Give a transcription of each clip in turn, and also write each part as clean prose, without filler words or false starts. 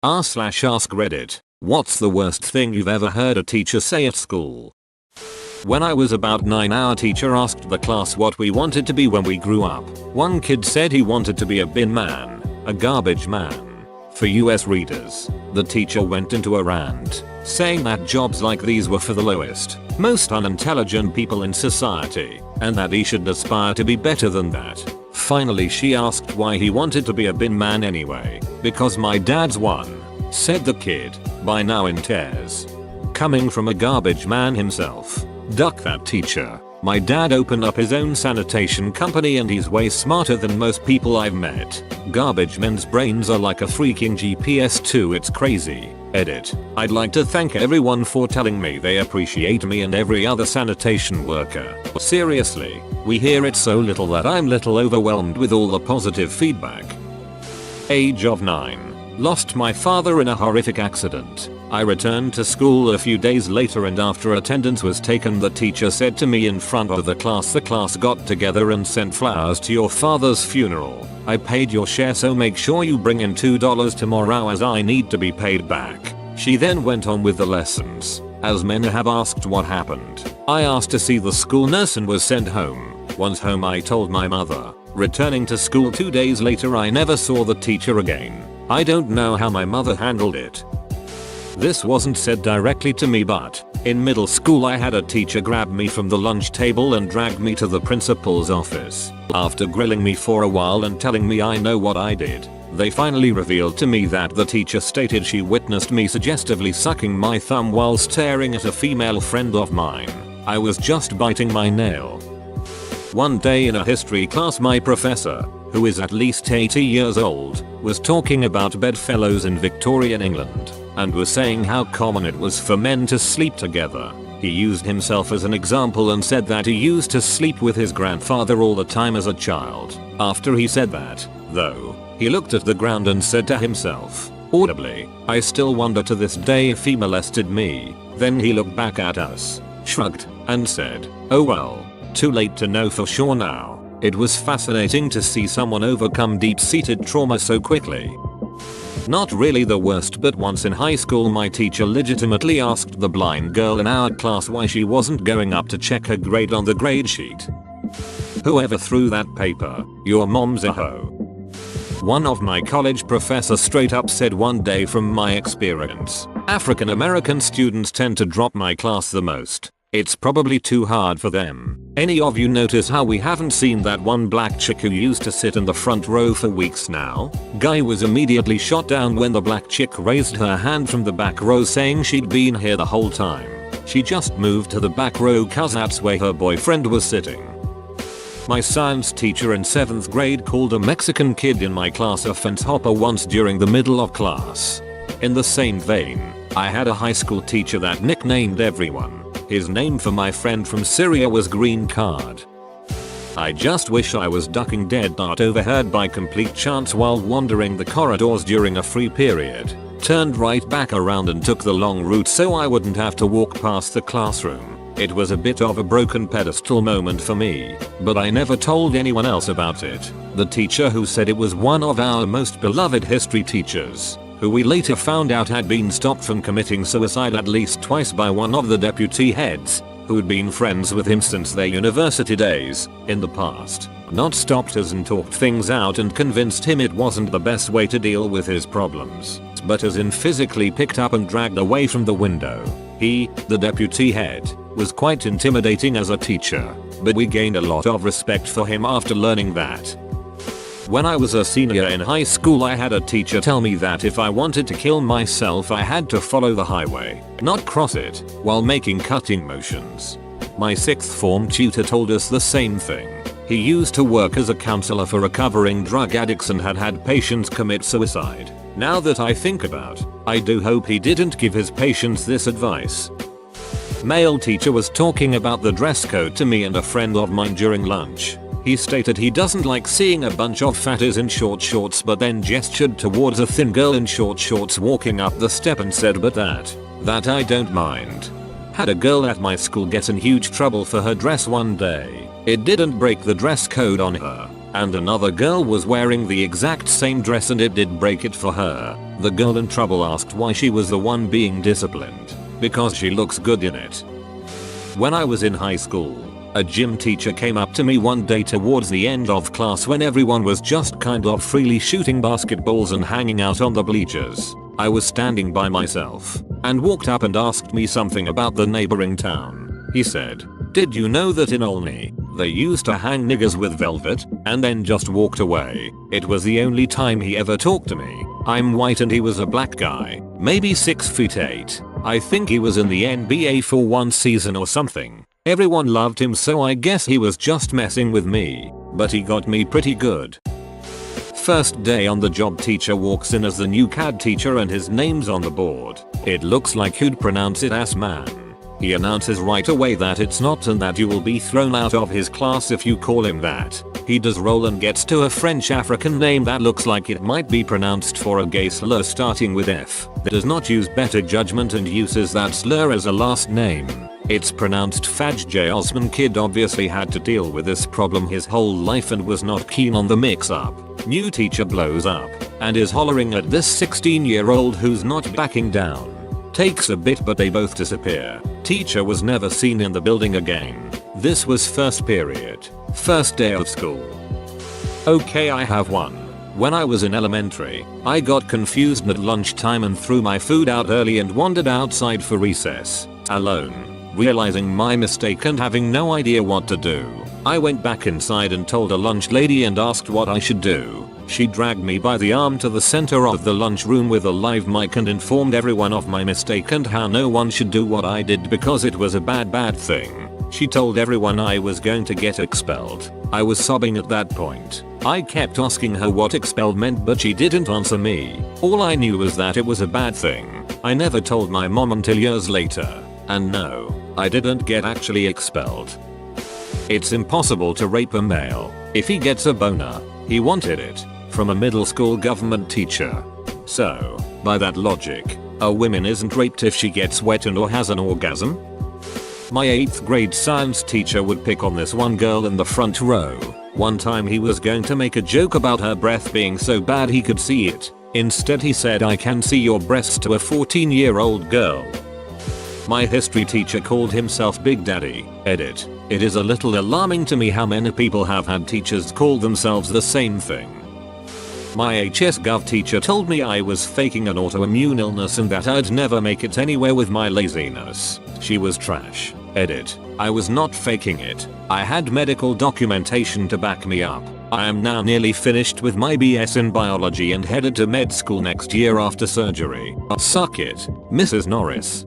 r/AskReddit. What's the worst thing you've ever heard a teacher say at school? When I was about 9, our teacher asked the class what we wanted to be when we grew up. One kid said he wanted to be a bin man, a garbage man. For US readers, the teacher went into a rant, saying that jobs like these were for the lowest, most unintelligent people in society, and that he should aspire to be better than that. Finally, she asked why he wanted to be a bin man anyway. Because my dad's one, said the kid, by now in tears. Coming from a garbage man himself. Duck that teacher. My dad opened up his own sanitation company and he's way smarter than most people I've met. Garbage men's brains are like a freaking GPS too, it's crazy. Edit. I'd like to thank everyone for telling me they appreciate me and every other sanitation worker. Seriously, we hear it so little that I'm little overwhelmed with all the positive feedback. Age of 9. Lost my father in a horrific accident. I returned to school a few days later and after attendance was taken, the teacher said to me in front of the class got together and sent flowers to your father's funeral. I paid your share, so make sure you bring in $2 tomorrow as I need to be paid back. She then went on with the lessons. As many have asked what happened, I asked to see the school nurse and was sent home. Once home, I told my mother. Returning to school 2 days later, I never saw the teacher again. I don't know how my mother handled it. This wasn't said directly to me, but in middle school I had a teacher grab me from the lunch table and drag me to the principal's office. After grilling me for a while and telling me I know what I did, they finally revealed to me that the teacher stated she witnessed me suggestively sucking my thumb while staring at a female friend of mine. I was just biting my nail. One day in a history class, my professor, who is at least 80 years old, was talking about bedfellows in Victorian England, and was saying how common it was for men to sleep together. He used himself as an example and said that he used to sleep with his grandfather all the time as a child. After he said that, though, he looked at the ground and said to himself, audibly, I still wonder to this day if he molested me. Then he looked back at us, shrugged, and said, oh well, too late to know for sure now. It was fascinating to see someone overcome deep-seated trauma so quickly. Not really the worst, but once in high school my teacher legitimately asked the blind girl in our class why she wasn't going up to check her grade on the grade sheet. Whoever threw that paper, your mom's a hoe. One of my college professors straight up said one day, from my experience, African American students tend to drop my class the most. It's probably too hard for them. Any of you notice how we haven't seen that one black chick who used to sit in the front row for weeks now? Guy was immediately shot down when the black chick raised her hand from the back row saying she'd been here the whole time. She just moved to the back row cause that's where her boyfriend was sitting. My science teacher in 7th grade called a Mexican kid in my class a fence hopper once during the middle of class. In the same vein, I had a high school teacher that nicknamed everyone. His name for my friend from Syria was Green Card. I just wish I was ducking dead not overheard by complete chance while wandering the corridors during a free period. Turned right back around and took the long route so I wouldn't have to walk past the classroom. It was a bit of a broken pedestal moment for me, but I never told anyone else about it. The teacher who said it was one of our most beloved history teachers, who we later found out had been stopped from committing suicide at least twice by one of the deputy heads, who'd been friends with him since their university days, in the past. Not stopped us and talked things out and convinced him it wasn't the best way to deal with his problems, but as in physically picked up and dragged away from the window. He, the deputy head, was quite intimidating as a teacher, but we gained a lot of respect for him after learning that. When I was a senior in high school, I had a teacher tell me that if I wanted to kill myself I had to follow the highway, not cross it, while making cutting motions. My 6th form tutor told us the same thing. He used to work as a counselor for recovering drug addicts and had had patients commit suicide. Now that I think about, I do hope he didn't give his patients this advice. Male teacher was talking about the dress code to me and a friend of mine during lunch. He stated he doesn't like seeing a bunch of fatties in short shorts, but then gestured towards a thin girl in short shorts walking up the step and said, but that I don't mind. Had a girl at my school get in huge trouble for her dress one day. It didn't break the dress code on her. and another girl was wearing the exact same dress and it did break it for her. The girl in trouble asked why she was the one being disciplined. Because she looks good in it. When I was in high school, a gym teacher came up to me one day towards the end of class when everyone was just kind of freely shooting basketballs and hanging out on the bleachers. I was standing by myself and walked up and asked me something about the neighboring town. He said, "Did you know that in Olney, they used to hang niggers with velvet?" and then just walked away. It was the only time he ever talked to me. I'm white and he was a black guy, maybe 6'8". I think he was in the NBA for one season or something. Everyone loved him, so I guess he was just messing with me, but he got me pretty good. First day on the job, teacher walks in as the new CAD teacher and his name's on the board. It looks like you'd pronounce it as man. He announces right away that it's not and that you will be thrown out of his class if you call him that. He does roll and gets to a French African name that looks like it might be pronounced for a gay slur starting with F. Does not use better judgment and uses that slur as a last name. It's pronounced Faj J. Osman. Kid obviously had to deal with this problem his whole life and was not keen on the mix-up. New teacher blows up and is hollering at this 16-year-old who's not backing down. Takes a bit but they both disappear. Teacher was never seen in the building again. This was first period. First day of school. Okay, I have one. When I was in elementary, I got confused at lunchtime and threw my food out early and wandered outside for recess. Alone. Realizing my mistake and having no idea what to do, I went back inside and told a lunch lady and asked what I should do. She dragged me by the arm to the center of the lunchroom with a live mic and informed everyone of my mistake and how no one should do what I did because it was a bad thing. She told everyone I was going to get expelled. I was sobbing at that point. I kept asking her what expelled meant but she didn't answer me. All I knew was that it was a bad thing. I never told my mom until years later. And no, I didn't get actually expelled. It's impossible to rape a male. If he gets a boner, he wanted it. From a middle school government teacher. So, by that logic, a woman isn't raped if she gets wet and or has an orgasm? My 8th grade science teacher would pick on this one girl in the front row. One time he was going to make a joke about her breath being so bad he could see it. Instead he said, "I can see your breasts," to a 14-year-old girl. My history teacher called himself Big Daddy. Edit. It is a little alarming to me how many people have had teachers call themselves the same thing. My HS Gov teacher told me I was faking an autoimmune illness and that I'd never make it anywhere with my laziness. She was trash. Edit. I was not faking it. I had medical documentation to back me up. I am now nearly finished with my BS in biology and headed to med school next year after surgery. Suck it, Mrs. Norris.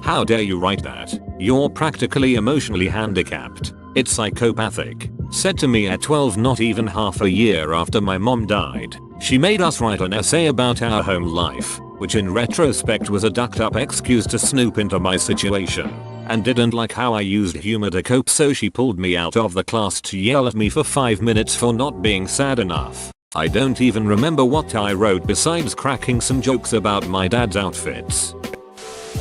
How dare you write that? You're practically emotionally handicapped. It's psychopathic. Said to me at 12, not even half a year after my mom died. She made us write an essay about our home life, which in retrospect was a ducked up excuse to snoop into my situation. And didn't like how I used humor to cope, so she pulled me out of the class to yell at me for 5 minutes for not being sad enough. I don't even remember what I wrote besides cracking some jokes about my dad's outfits.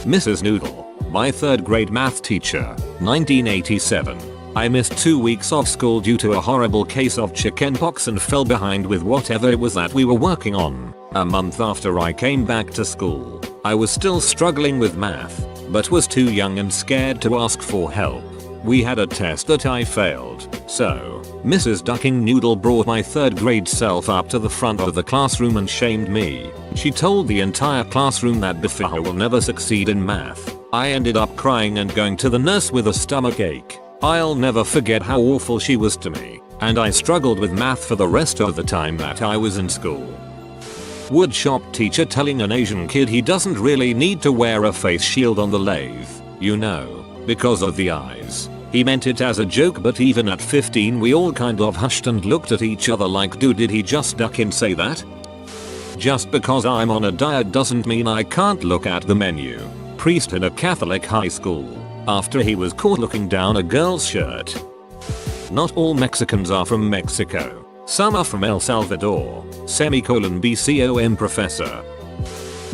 Mrs. Noodle, my 3rd grade math teacher, 1987. I missed 2 weeks of school due to a horrible case of chickenpox and fell behind with whatever it was that we were working on. A month after I came back to school, I was still struggling with math, but was too young and scared to ask for help. We had a test that I failed, so Mrs. Ducking Noodle brought my 3rd grade self up to the front of the classroom and shamed me. She told the entire classroom that Bifaha will never succeed in math. I ended up crying and going to the nurse with a stomachache. I'll never forget how awful she was to me, and I struggled with math for the rest of the time that I was in school. Woodshop teacher telling an Asian kid he doesn't really need to wear a face shield on the lathe, you know, because of the eyes. He meant it as a joke, but even at 15 we all kind of hushed and looked at each other like, dude, did he just duck and say that? Just because I'm on a diet doesn't mean I can't look at the menu. Priest in a Catholic high school, after he was caught looking down a girl's shirt. Not all Mexicans are from Mexico. Some are from El Salvador. BCOM professor.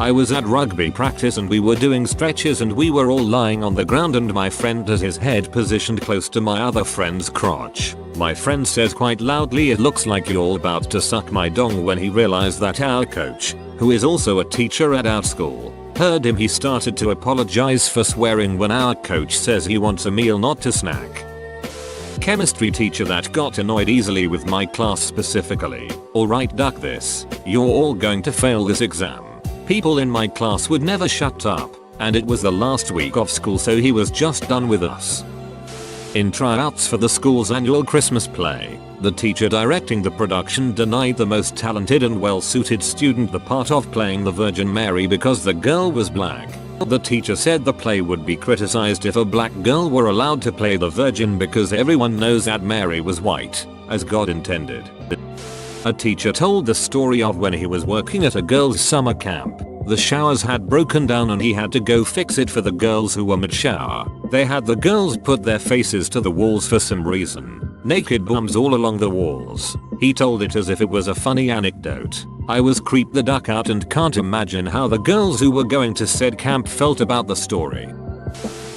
I was at rugby practice and we were doing stretches and we were all lying on the ground and my friend had his head positioned close to my other friend's crotch. My friend says quite loudly, "It looks like you're about to suck my dong," when he realized that our coach, who is also a teacher at our school, heard him. He started to apologize for swearing when our coach says he wants a meal, not a snack. Chemistry teacher that got annoyed easily with my class specifically. "Alright, duck this. You're all going to fail this exam." People in my class would never shut up, and it was the last week of school, so he was just done with us. In tryouts for the school's annual Christmas play, the teacher directing the production denied the most talented and well-suited student the part of playing the Virgin Mary because the girl was black. The teacher said the play would be criticized if a black girl were allowed to play the Virgin because everyone knows that Mary was white, as God intended. A teacher told the story of when he was working at a girls' summer camp. The showers had broken down and he had to go fix it for the girls who were mid-shower. They had the girls put their faces to the walls for some reason. Naked bums all along the walls. He told it as if it was a funny anecdote. I was creeped the duck out and can't imagine how the girls who were going to said camp felt about the story.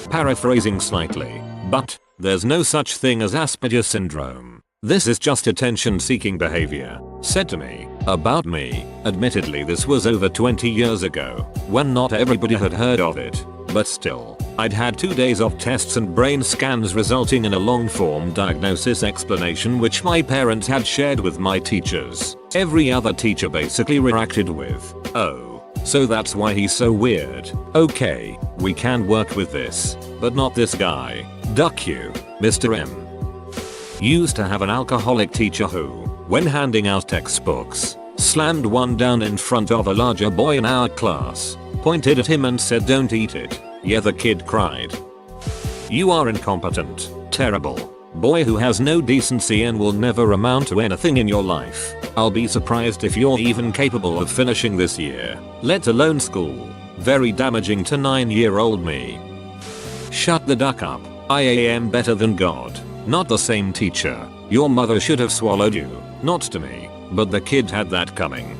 Paraphrasing slightly, but there's no such thing as Asperger's syndrome. This is just attention-seeking behavior, said to me, about me. Admittedly, this was over 20 years ago, when not everybody had heard of it, but still, I'd had 2 days of tests and brain scans resulting in a long-form diagnosis explanation which my parents had shared with my teachers. Every other teacher basically reacted with, "Oh, so that's why he's so weird. Okay, we can work with this, but not this guy. Duck you, Mr. M." Used to have an alcoholic teacher who, when handing out textbooks, slammed one down in front of a larger boy in our class, pointed at him and said, "Don't eat it." Yeah, the kid cried. You are incompetent, terrible boy who has no decency and will never amount to anything in your life. I'll be surprised if you're even capable of finishing this year, let alone school. Very damaging to 9-year-old me. Shut the duck up. I am better than God. Not the same teacher. Your mother should have swallowed you. Not to me, but the kid had that coming.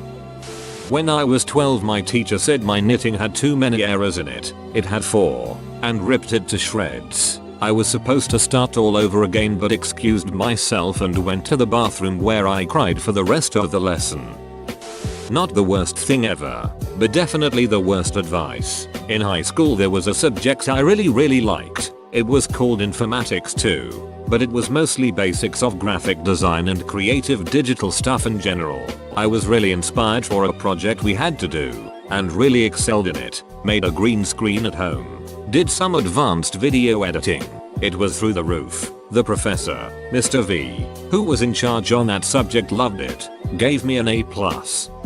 When I was 12, my teacher said my knitting had too many errors in it. It had 4, and ripped it to shreds. I was supposed to start all over again but excused myself and went to the bathroom where I cried for the rest of the lesson. Not the worst thing ever, but definitely the worst advice. In high school there was a subject I really liked. It was called informatics too, but it was mostly basics of graphic design and creative digital stuff in general. I was really inspired for a project we had to do, and really excelled in it. Made a green screen at home. Did some advanced video editing. It was through the roof. The professor, Mr. V, who was in charge on that subject, loved it. Gave me an A+.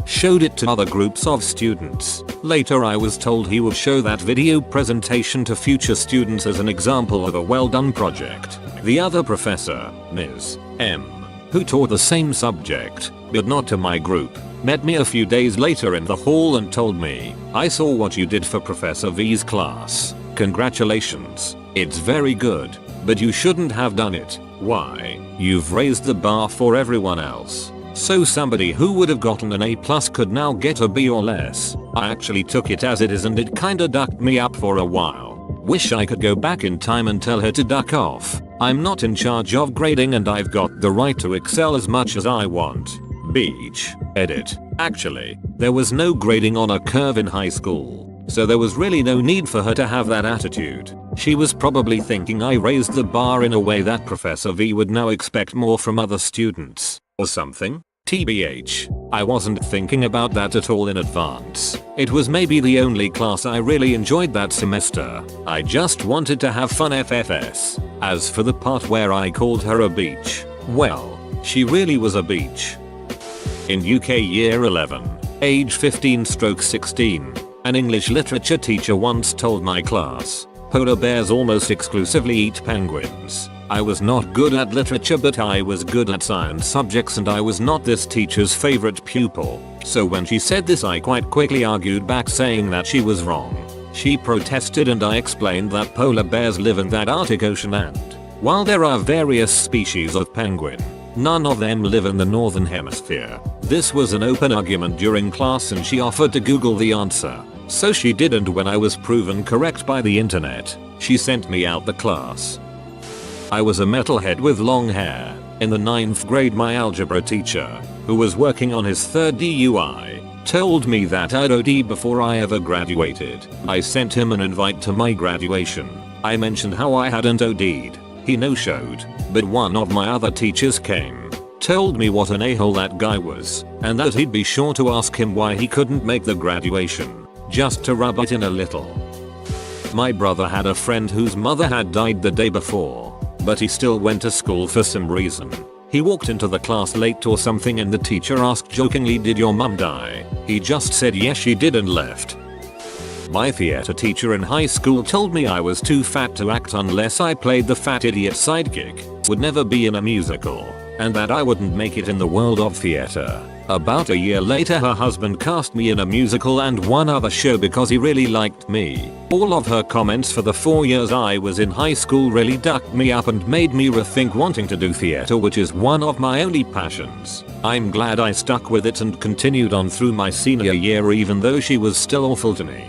Showed it to other groups of students. Later I was told he would show that video presentation to future students as an example of a well done project. The other professor, Ms. M, who taught the same subject, but not to my group, met me a few days later in the hall and told me, "I saw what you did for Professor V's class. Congratulations. It's very good, but you shouldn't have done it. Why? You've raised the bar for everyone else." So somebody who would have gotten an A+ could now get a B or less. I actually took it as it is and it kinda ducked me up for a while. Wish I could go back in time and tell her to duck off. I'm not in charge of grading and I've got the right to excel as much as I want. Beach. Edit. Actually, there was no grading on a curve in high school, so there was really no need for her to have that attitude. She was probably thinking I raised the bar in a way that Professor V would now expect more from other students, or something. TBH, I wasn't thinking about that at all in advance. It was maybe the only class I really enjoyed that semester. I just wanted to have fun FFS. As for the part where I called her a beach, well, she really was a beach. In UK year 11, age 15/16, an English literature teacher once told my class, polar bears almost exclusively eat penguins. I was not good at literature but I was good at science subjects and I was not this teacher's favorite pupil. So when she said this I quite quickly argued back saying that she was wrong. She protested and I explained that polar bears live in that Arctic Ocean and, while there are various species of penguin, none of them live in the northern hemisphere. This was an open argument during class and she offered to Google the answer. So she did, and when I was proven correct by the internet, she sent me out the class. I was a metalhead with long hair, In the 9th grade my algebra teacher, who was working on his 3rd DUI, told me that I'd OD before I ever graduated. I sent him an invite to my graduation. I mentioned how I hadn't OD'd. He no-showed, but one of my other teachers came, told me what an a-hole that guy was, and that he'd be sure to ask him why he couldn't make the graduation, just to rub it in a little. My brother had a friend whose mother had died the day before, but he still went to school for some reason. He walked into the class late or something and the teacher asked jokingly, "Did your mum die?" He just said yes she did and left. My theater teacher in high school told me I was too fat to act unless I played the fat idiot sidekick, would never be in a musical, and that I wouldn't make it in the world of theater. About a year later her husband cast me in a musical and one other show because he really liked me. All of her comments for the 4 years I was in high school really ducked me up and made me rethink wanting to do theater, which is one of my only passions. I'm glad I stuck with it and continued on through my senior year even though she was still awful to me.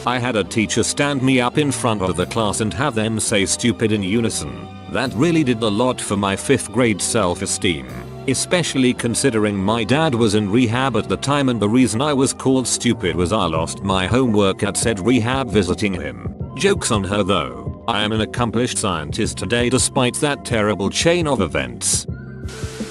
I had a teacher stand me up in front of the class and have them say stupid in unison. That really did a lot for my 5th grade self-esteem, especially considering my dad was in rehab at the time and the reason I was called stupid was I lost my homework at said rehab visiting him. Joke's on her though, I am an accomplished scientist today despite that terrible chain of events.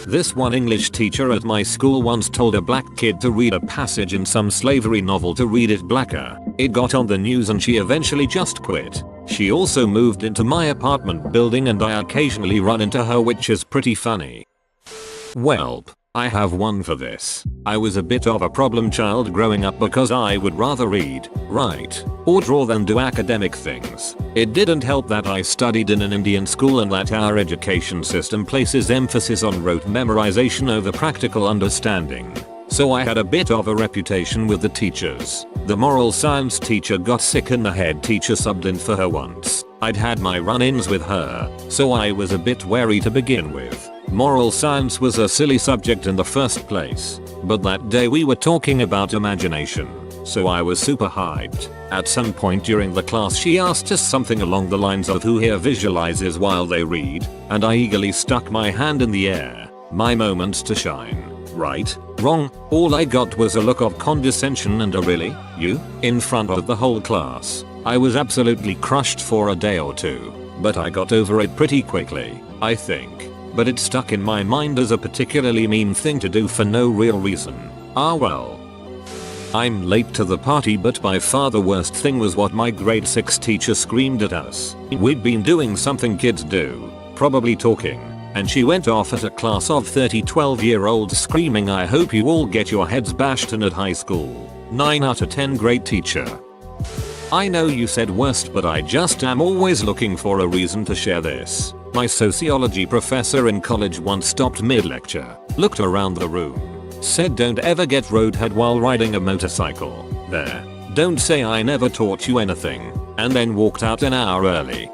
This one English teacher at my school once told a black kid to read a passage in some slavery novel to read it blacker. It got on the news and she eventually just quit. She also moved into my apartment building and I occasionally run into her, which is pretty funny. Welp, I have one for this. I was a bit of a problem child growing up because I would rather read, write, or draw than do academic things. It didn't help that I studied in an Indian school and that our education system places emphasis on rote memorization over practical understanding. So I had a bit of a reputation with the teachers. The moral science teacher got sick and the head teacher subbed in for her once. I'd had my run-ins with her, so I was a bit wary to begin with. Moral science was a silly subject in the first place, but that day we were talking about imagination, so I was super hyped. At some point during the class she asked us something along the lines of who here visualizes while they read, and I eagerly stuck my hand in the air. My moment to shine. Right? Wrong? All I got was a look of condescension and a "really? You?" in front of the whole class. I was absolutely crushed for a day or two, but I got over it pretty quickly, I think. But it stuck in my mind as a particularly mean thing to do for no real reason. Ah well. I'm late to the party, but by far the worst thing was what my grade 6 teacher screamed at us. We'd been doing something kids do, probably talking, and she went off at a class of 30 12-year-olds screaming, "I hope you all get your heads bashed in at high school." 9 out of 10 great teacher. I know you said worst, but I just am always looking for a reason to share this. My sociology professor in college once stopped mid-lecture, looked around the room, said, "Don't ever get roadhead while riding a motorcycle. There. Don't say I never taught you anything," and then walked out an hour early.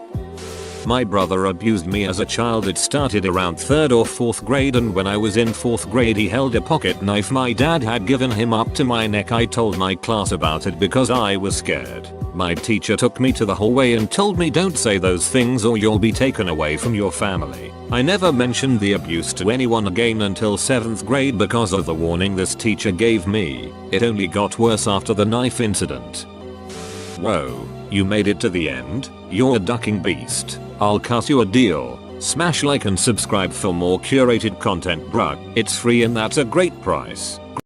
My brother abused me as a child. It started around 3rd or 4th grade, and when I was in 4th grade he held a pocket knife my dad had given him up to my neck. I told my class about it because I was scared. My teacher took me to the hallway and told me, "Don't say those things or you'll be taken away from your family." I never mentioned the abuse to anyone again until 7th grade because of the warning this teacher gave me. It only got worse after the knife incident. Whoa, you made it to the end? You're a ducking beast. I'll cut you a deal. Smash like and subscribe for more curated content, bruh. It's free and that's a great price.